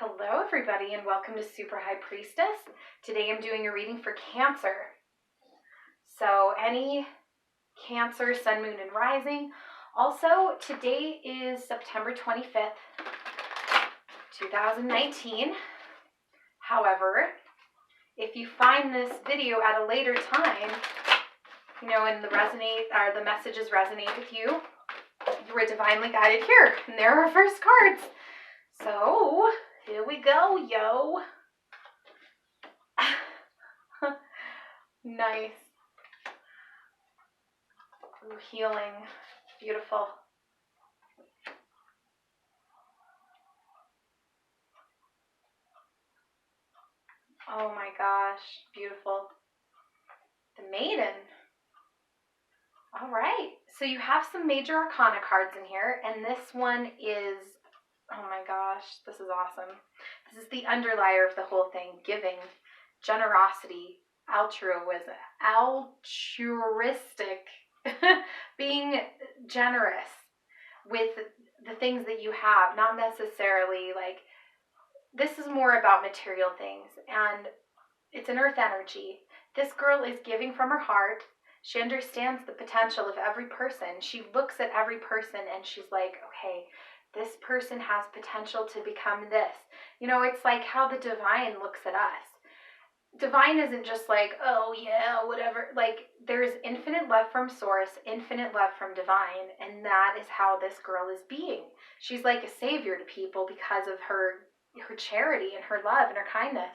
Hello everybody and welcome to Super High Priestess. Today I'm doing a reading for Cancer. So any Cancer, Sun, Moon, and Rising. Also, today is September 25th, 2019. However, if you find this video at a later time, and the messages resonate with you, you were divinely guided here. And there are our first cards. So, here we go, yo. Nice. Ooh, healing. Beautiful. Oh my gosh. Beautiful. The Maiden. All right. So you have some major arcana cards in here, and this one is, oh my gosh, this is awesome. This is the underlier of the whole thing: giving, generosity, altruistic, being generous with the things that you have, not necessarily this is more about material things, and it's an earth energy. This girl is giving from her heart. She understands the potential of every person. She looks at every person and she's like, okay, this person has potential to become this. It's like how the divine looks at us. Divine isn't just like, oh yeah, whatever. There's infinite love from source, infinite love from divine, and that is how this girl is being. She's like a savior to people because of her charity and her love and her kindness.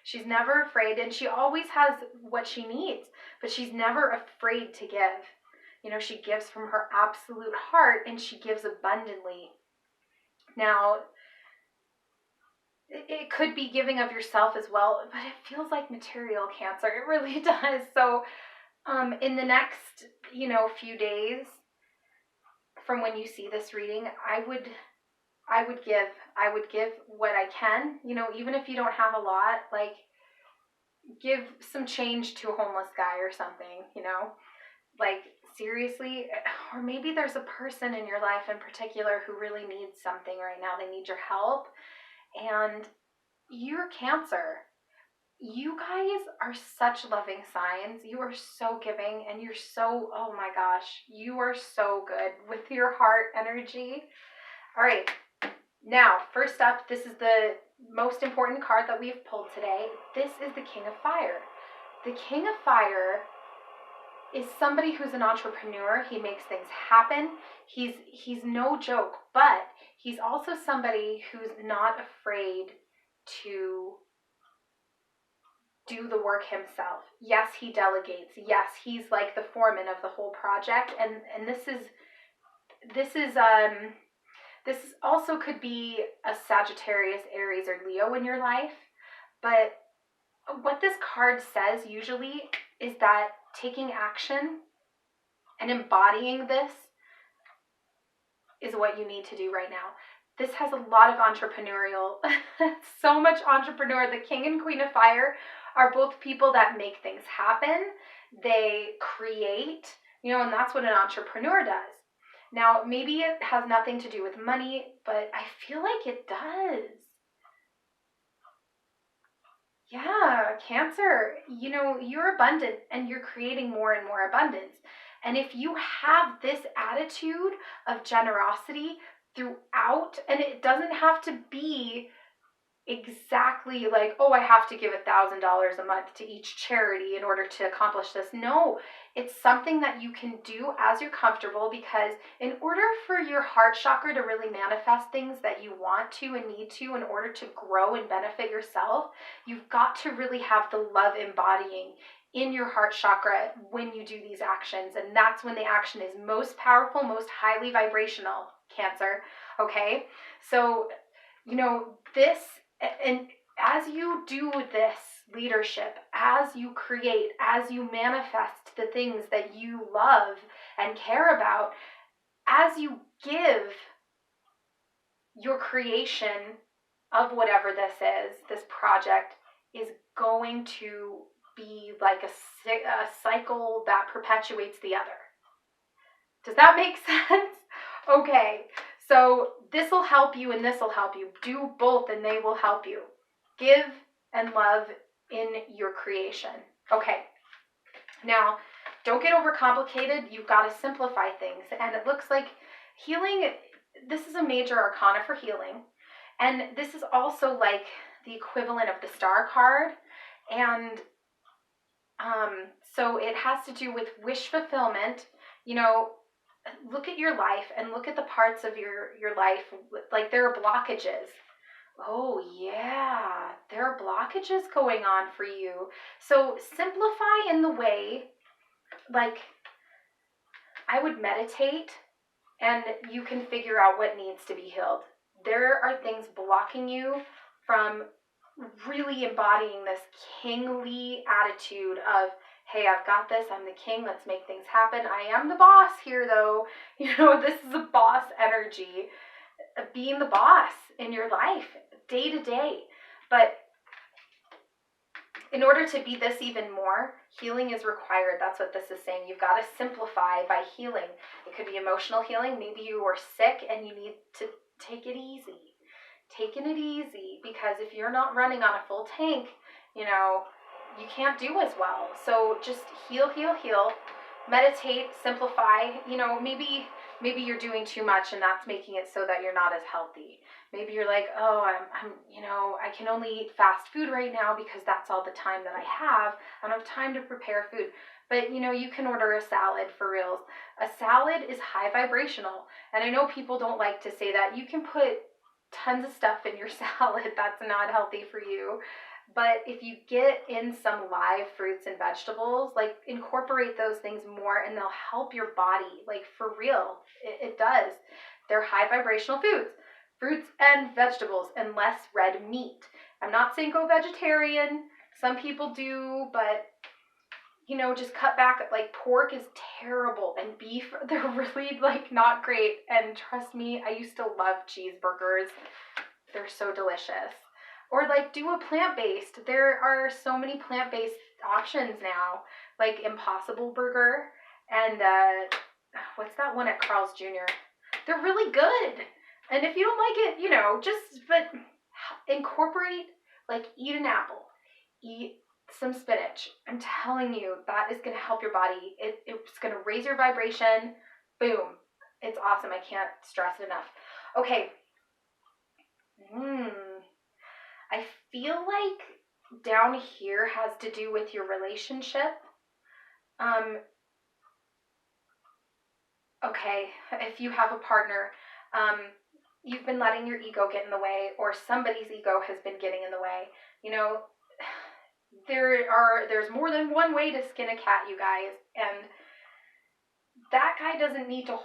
She's never afraid, and she always has what she needs, but she's never afraid to give. She gives from her absolute heart, and she gives abundantly. Now, it could be giving of yourself as well, but it feels like material, Cancer. It really does. So in the next, few days from when you see this reading, I would give what I can, even if you don't have a lot, give some change to a homeless guy or something, seriously. Or maybe there's a person in your life in particular who really needs something right now. They need your help. And you're Cancer. You guys are such loving signs. You are so giving, and you're so, oh my gosh, you are so good with your heart energy. All right. Now, first up, this is the most important card that we've pulled today. This is the King of Fire. The King of Fire is somebody who's an entrepreneur. He makes things happen. He's no joke, but he's also somebody who's not afraid to do the work himself. Yes, he delegates. Yes, he's like the foreman of the whole project. And this also could be a Sagittarius, Aries, or Leo in your life. But what this card says usually is that taking action and embodying this is what you need to do right now. This has a lot of entrepreneurial, so much entrepreneur. The King and Queen of Fire are both people that make things happen. They create, and that's what an entrepreneur does. Now, maybe it has nothing to do with money, but I feel like it does. Yeah, Cancer, you're abundant and you're creating more and more abundance. And if you have this attitude of generosity throughout, and it doesn't have to be exactly like, oh, I have to give $1,000 a month to each charity in order to accomplish this. No, it's something that you can do as you're comfortable, because in order for your heart chakra to really manifest things that you want to and need to in order to grow and benefit yourself, you've got to really have the love embodying in your heart chakra when you do these actions. And that's when the action is most powerful, most highly vibrational, Cancer. Okay? So, this, and as you do this leadership, as you create, as you manifest the things that you love and care about, as you give your creation of whatever this project is going to be like a cycle that perpetuates the other. Does that make sense? Okay, So this will help you and this will help you. Do both and they will help you. Give and love in your creation. Okay. Now, don't get overcomplicated. You've got to simplify things. And it looks like healing, this is a major arcana for healing. And this is also like the equivalent of the star card. And so it has to do with wish fulfillment. You know, look at your life and look at the parts of your life. Like there are blockages. Oh, yeah, there are blockages going on for you. So simplify in the way, like, I would meditate and you can figure out what needs to be healed. There are things blocking you from really embodying this kingly attitude of, hey, I've got this, I'm the king, let's make things happen. I am the boss here, though. You know, this is a boss energy, being the boss in your life day to day. But in order to be this even more, healing is required. That's what this is saying. You've got to simplify by healing. It could be emotional healing. Maybe you are sick and you need to take it easy. Taking it easy, because if you're not running on a full tank, you know, you can't do as well. So just heal, heal, heal. Meditate, simplify. You know, maybe you're doing too much and that's making it so that you're not as healthy. Maybe you're like, oh, I'm you know, I can only eat fast food right now because that's all the time that I have. I don't have time to prepare food. But, you know, you can order a salad for reals. A salad is high vibrational. And I know people don't like to say that. You can put tons of stuff in your salad that's not healthy for you. But if you get in some live fruits and vegetables, like incorporate those things more and they'll help your body. Like for real, it does. They're high vibrational foods. Fruits and vegetables and less red meat. I'm not saying go vegetarian. Some people do, but you know, just cut back. Like pork is terrible and beef, they're really like not great. And trust me, I used to love cheeseburgers. They're so delicious. Or like do a plant-based. There are so many plant-based options now, like Impossible Burger and what's that one at Carl's Jr.? They're really good. And if you don't like it, you know, but incorporate, like eat an apple, eat some spinach. I'm telling you, that is going to help your body. It's going to raise your vibration. Boom. It's awesome. I can't stress it enough. Okay. I feel like down here has to do with your relationship. Okay, if you have a partner, you've been letting your ego get in the way, or somebody's ego has been getting in the way. You know, there's more than one way to skin a cat, you guys, and that guy doesn't need to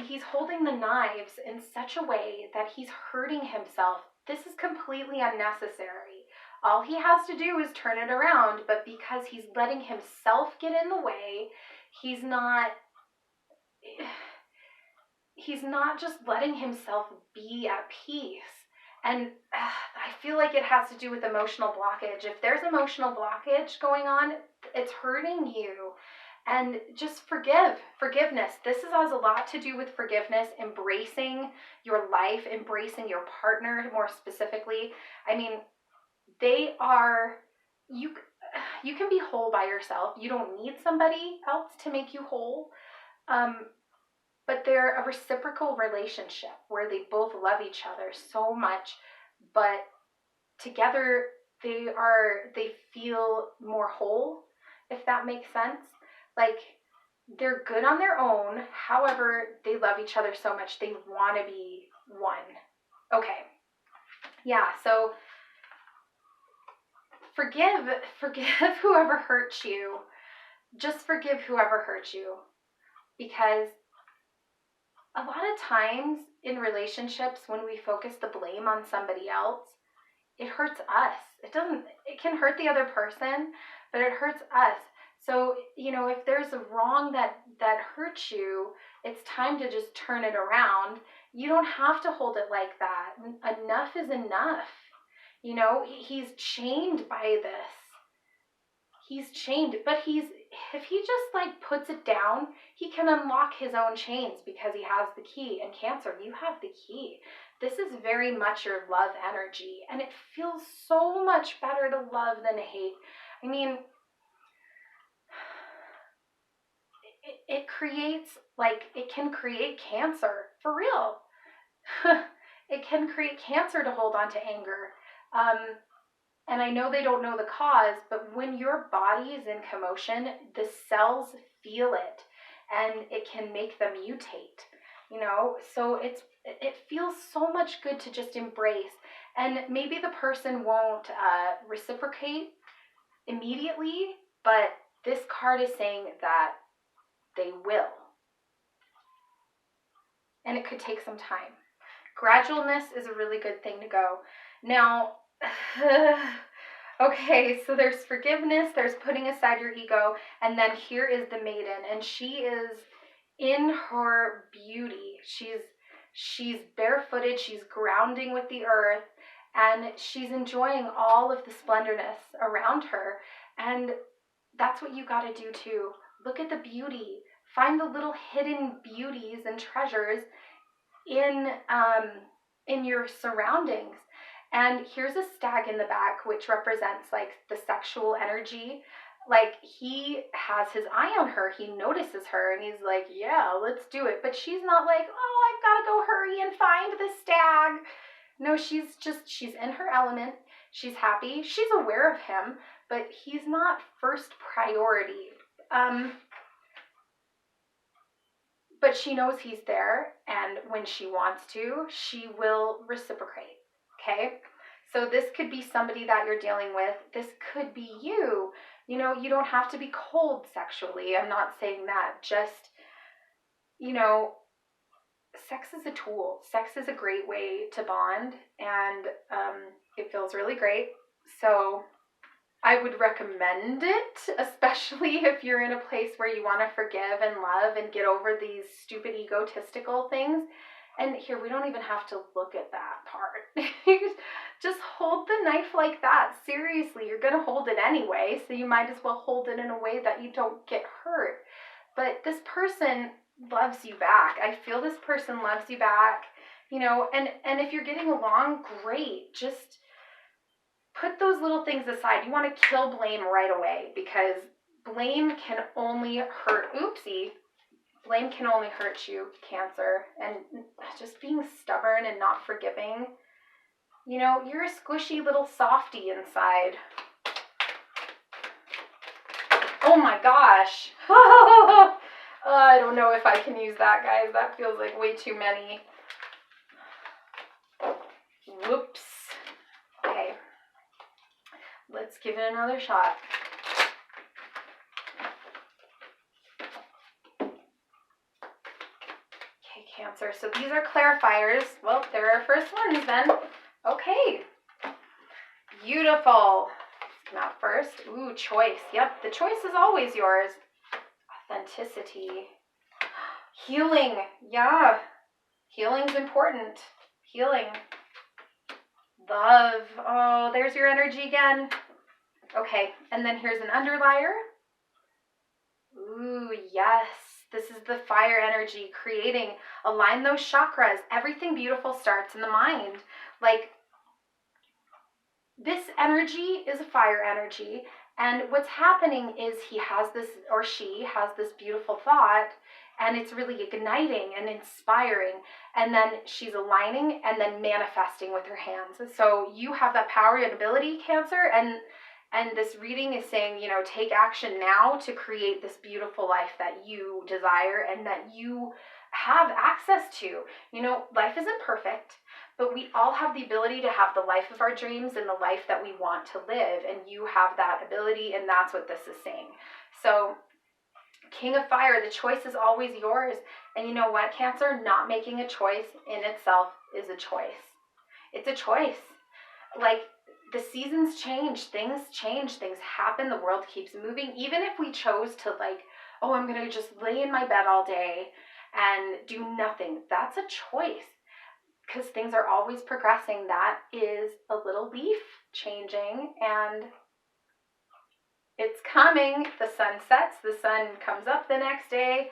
he's holding the knives in such a way that he's hurting himself. This is completely unnecessary. All he has to do is turn it around, but because he's letting himself get in the way, he's not just letting himself be at peace. And I feel like it has to do with emotional blockage. If there's emotional blockage going on, it's hurting you. And just forgiveness. This has a lot to do with forgiveness, embracing your life, embracing your partner more specifically. I mean, you can be whole by yourself. You don't need somebody else to make you whole. But they're a reciprocal relationship where they both love each other so much, but together they feel more whole, if that makes sense. Like they're good on their own, however, they love each other so much they want to be one. Okay. Yeah, so forgive whoever hurt you. Just forgive whoever hurt you, because a lot of times in relationships, when we focus the blame on somebody else, it hurts us. It can hurt the other person, but it hurts us. So, you know, if there's a wrong that hurts you, it's time to just turn it around. You don't have to hold it like that. Enough is enough. You know, he's chained by this. He's chained, but he's if he just like puts it down, he can unlock his own chains because he has the key. And Cancer, you have the key. This is very much your love energy, and it feels so much better to love than hate. I mean, it creates, like, it can create cancer for real. It can create cancer to hold on to anger. And I know they don't know the cause, but when your body is in commotion, the cells feel it, and it can make them mutate, So it feels so much good to just embrace. And maybe the person won't reciprocate immediately, but this card is saying that they will. And it could take some time. Gradualness is a really good thing to go. Now, okay, so there's forgiveness, there's putting aside your ego, and then here is the maiden, and she is in her beauty. She's barefooted, she's grounding with the earth, and she's enjoying all of the splendorness around her. And that's what you got to do too. Look at the beauty. Find the little hidden beauties and treasures in your surroundings. And here's a stag in the back, which represents like the sexual energy. Like, he has his eye on her, he notices her, and he's like, yeah, let's do it. But she's not like, oh, I've got to go hurry and find the stag. No, she's in her element. She's happy. She's aware of him, but he's not first priority. But she knows he's there, and when she wants to, she will reciprocate, okay? So this could be somebody that you're dealing with. This could be you. You don't have to be cold sexually. I'm not saying that. Just, sex is a tool. Sex is a great way to bond, and it feels really great. So I would recommend it, especially if you're in a place where you want to forgive and love and get over these stupid egotistical things. And here, we don't even have to look at that part. Just hold the knife like that. Seriously, you're going to hold it anyway, so you might as well hold it in a way that you don't get hurt. But this person loves you back. I feel this person loves you back, and if you're getting along, great. Just put those little things aside. You want to kill blame right away, because blame can only hurt. Blame can only hurt you, Cancer. And just being stubborn and not forgiving, you're a squishy little softy inside. Oh my gosh. I don't know if I can use that, guys. That feels like way too many. Whoops. Okay. Let's give it another shot. Okay, Cancer. So these are clarifiers. Well, they're our first ones then. Okay. Beautiful. Not first. Ooh, choice. Yep, the choice is always yours. Authenticity. Healing. Yeah. Healing's important. Healing. Love. Oh, there's your energy again. Okay, and then here's an underlier. Ooh, yes. This is the fire energy creating. Align those chakras. Everything beautiful starts in the mind. Like, this energy is a fire energy, and what's happening is he has this, or she has this beautiful thought, and it's really igniting and inspiring, and then she's aligning and then manifesting with her hands. So you have that power and ability, Cancer, and this reading is saying, take action now to create this beautiful life that you desire and that you have access to. Life isn't perfect, but we all have the ability to have the life of our dreams and the life that we want to live, and you have that ability, and that's what this is saying. So, King of Fire, the choice is always yours. And you know what, Cancer? Not making a choice in itself is a choice. It's a choice. Like, the seasons change, things happen, the world keeps moving. Even if we chose to, oh, I'm going to just lay in my bed all day and do nothing, that's a choice. Because things are always progressing. That is a little leaf changing, and It's coming. The sun sets, the sun comes up the next day.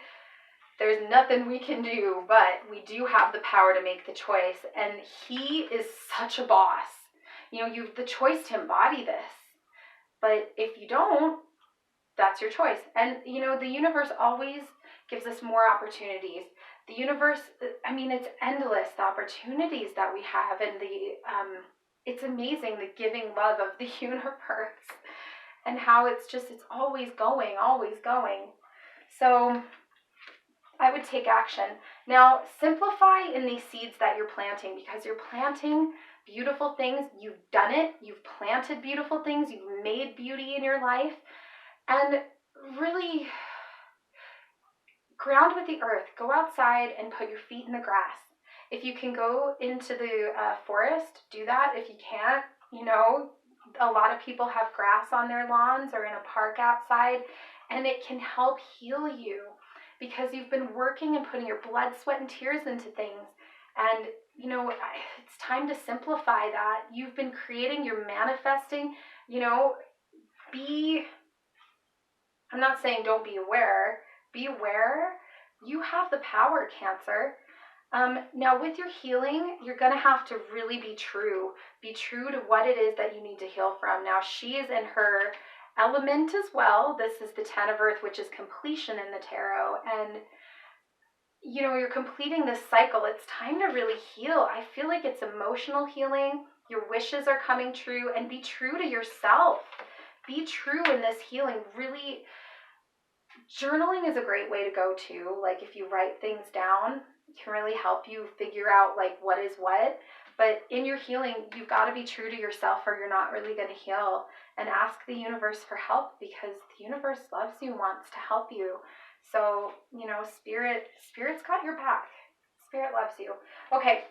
There's nothing we can do, but we do have the power to make the choice. And he is such a boss. You have the choice to embody this. But if you don't, that's your choice. And, the universe always gives us more opportunities. The universe, it's endless, the opportunities that we have, and it's amazing, the giving love of the universe, and how it's always going, always going. So I would take action. Now, simplify in these seeds that you're planting, because you're planting beautiful things. You've done it. You've planted beautiful things. You've made beauty in your life. And really ground with the earth. Go outside and put your feet in the grass. If you can go into the forest, do that. If you can't, a lot of people have grass on their lawns or in a park outside, and it can help heal you because you've been working and putting your blood, sweat, and tears into things. And, it's time to simplify that. You've been creating, you're manifesting, I'm not saying don't be aware. Be aware. You have the power, Cancer. Now, with your healing, you're going to have to really be true. Be true to what it is that you need to heal from. Now, she is in her element as well. This is the 10 of Earth, which is completion in the tarot. And, you're completing this cycle. It's time to really heal. I feel like it's emotional healing. Your wishes are coming true. And be true to yourself. Be true in this healing. Really, journaling is a great way to go too. Like, if you write things down, it can really help you figure out what is what. But in your healing, you've got to be true to yourself, or you're not really going to heal. And ask the universe for help, because the universe loves you, wants to help you. So, Spirit's got your back. Spirit loves you. Okay.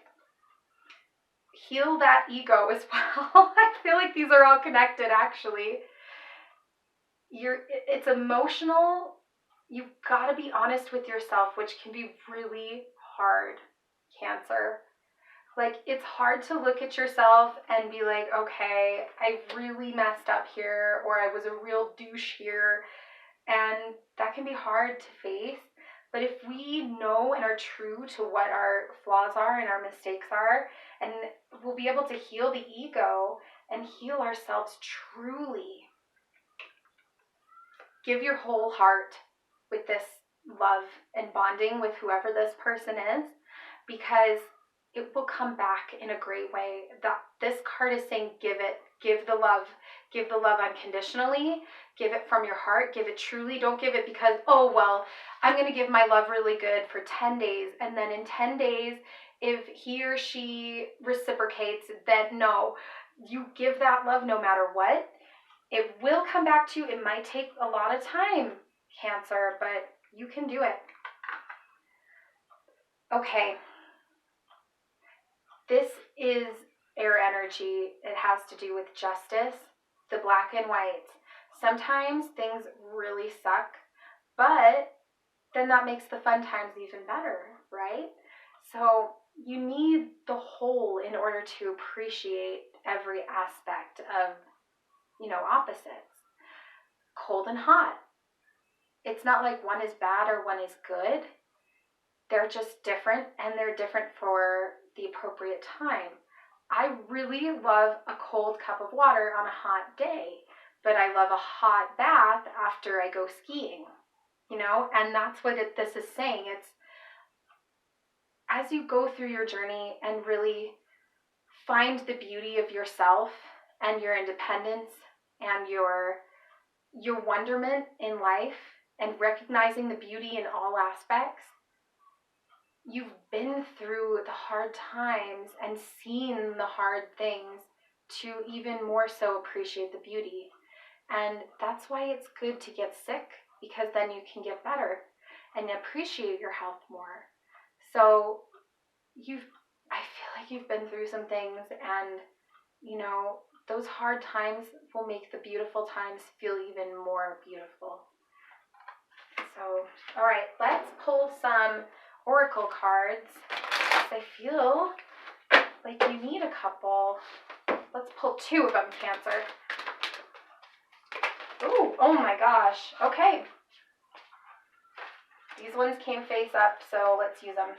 Heal that ego as well. I feel like these are all connected, actually. It's emotional. You've got to be honest with yourself, which can be really hard, Cancer. It's hard to look at yourself and be like, okay, I really messed up here, or I was a real douche here. And that can be hard to face. But if we know and are true to what our flaws are and our mistakes are, and we'll be able to heal the ego and heal ourselves truly. Give your whole heart with this love and bonding with whoever this person is, because it will come back in a great way. This card is saying give the love unconditionally, give it from your heart, give it truly. Don't give it because, oh, well, I'm going to give my love really good for 10 days, and then in 10 days, if he or she reciprocates, then no. You give that love no matter what. It will come back to you. It might take a lot of time, Cancer, but you can do it. Okay. This is air energy. It has to do with justice, the black and whites. Sometimes things really suck, but then that makes the fun times even better, right? So you need the whole in order to appreciate every aspect of, opposites. Cold and hot. It's not like one is bad or one is good. They're just different, and they're different for the appropriate time. I really love a cold cup of water on a hot day, but I love a hot bath after I go skiing, and that's what this is saying. It's as you go through your journey and really find the beauty of yourself and your independence and your wonderment in life, and recognizing the beauty in all aspects. You've been through the hard times and seen the hard things to even more so appreciate the beauty. And that's why it's good to get sick, because then you can get better and appreciate your health more. So I feel like you've been through some things, and those hard times will make the beautiful times feel even more beautiful. So, all right, let's pull some oracle cards. I feel like you need a couple. Let's pull 2 of them, Cancer. Ooh, oh my gosh. Okay. These ones came face up, so let's use them.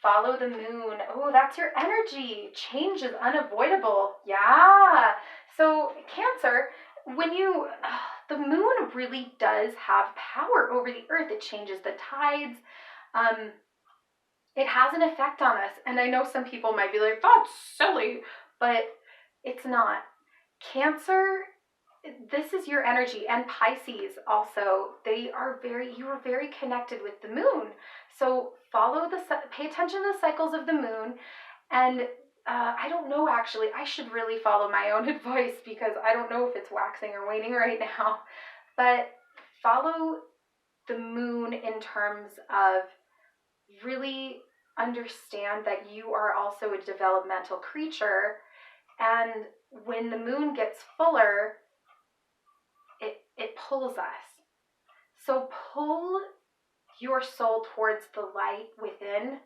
Follow the moon. Oh, that's your energy. Change is unavoidable. Yeah. So, Cancer, when you, the moon really does have power over the earth. It changes the tides. Um, it has an effect on us. And I know some people might be like, that's silly, but it's not. Cancer, this is your energy, and Pisces also. You are very connected with the moon. So pay attention to the cycles of the moon. And I don't know, actually, I should really follow my own advice because I don't know if it's waxing or waning right now. But follow the moon in terms of really understand that you are also a developmental creature. And when the moon gets fuller, it pulls us. So pull your soul towards the light within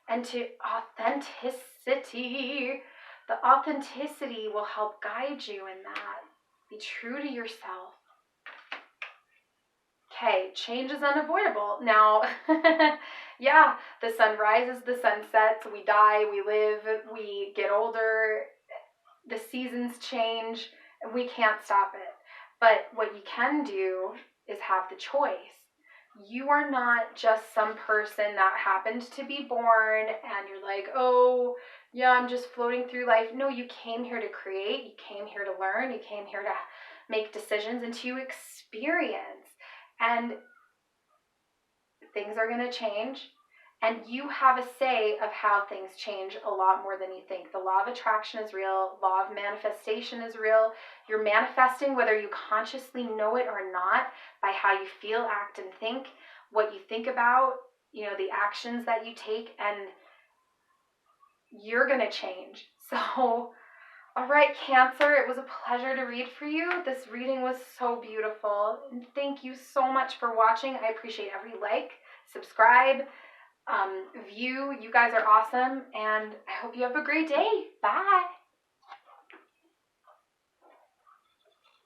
and to authenticity. The authenticity will help guide you in that. Be true to yourself. Okay, change is unavoidable. Now, yeah, the sun rises, the sun sets, we die, we live, we get older, the seasons change, and we can't stop it. But what you can do is have the choice. You are not just some person that happened to be born and you're like, oh, yeah, I'm just floating through life. No, you came here to create, you came here to learn, you came here to make decisions and to experience. And things are going to change. And you have a say of how things change a lot more than you think. The law of attraction is real. Law of manifestation is real. You're manifesting whether you consciously know it or not by how you feel, act, and think. What you think about, the actions that you take, and you're going to change. So, all right, Cancer, it was a pleasure to read for you. This reading was so beautiful. And thank you so much for watching. I appreciate every like, subscribe, view. You guys are awesome, and I hope you have a great day. Bye.